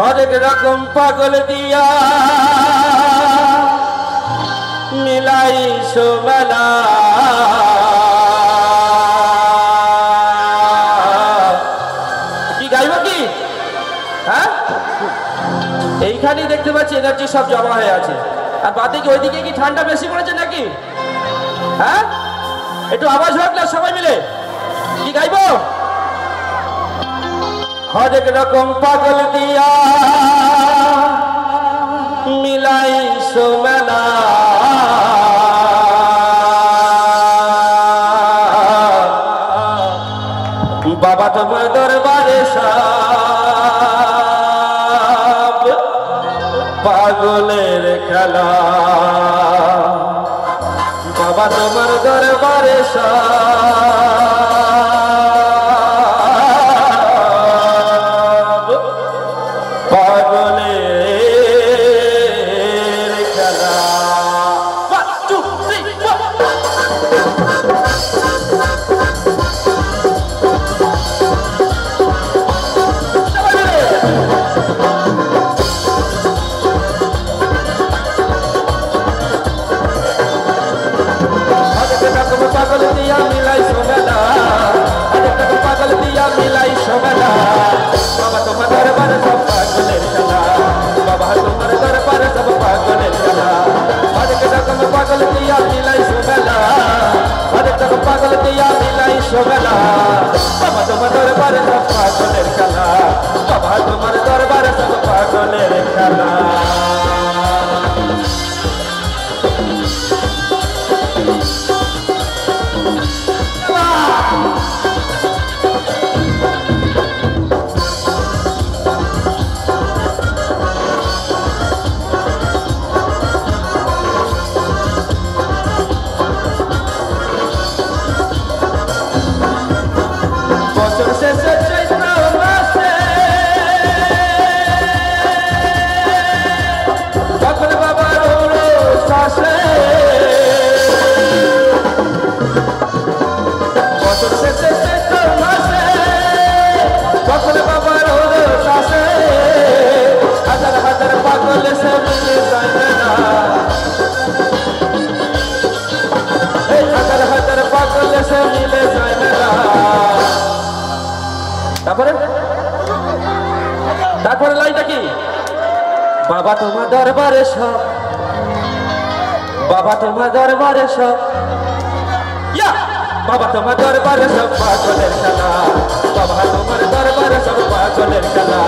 হরেক রকম পাগল দিয়া মিলাই সোমেলা কি গাইব কি? হ্যাঁ, এইখানেই দেখতে পাচ্ছি এনার্জি সব জমা হয়ে আছে। আর বাদে কি ওইদিকে কি ঠান্ডা বেশি পড়েছে নাকি? হ্যাঁ, একটু আওয়াজ হোক না সবাই মিলে। কি গাইব? হরেক রকম পাগল দিয়া মিলাই সোমেলা বাবা তোমার দরবারে সব পাগলের খেলা। বাবা তোমার দরবারে সব পাগলের খেলা। পাগল দিয়া মিলাই সোমেলা, পাগল দিয়া মিলাই সোমেলা। বাবা তোমার দরবারে সব পাগলের খেলা। বাবা তোমার দরবারে সব পাগলের খেলা। হরেক রকম পাগল দিয়া মিলাই সোমেলা, হরেক রকম পাগল দিয়া মিলাই সোমেলা। বাবা তোমার দরবারে সব পাগলের খেলা। বাবা তোমার দরবারে সব পাগলের খেলা। তারপরে লাইনটা কি? বাবা তোমার দরবারে সব, বাবা তোমার দরবারে সব, বাবা তোমার দরবারে সব পাগলের খেলা। বাবা তোমার দরবারে সব পাগলের খেলা।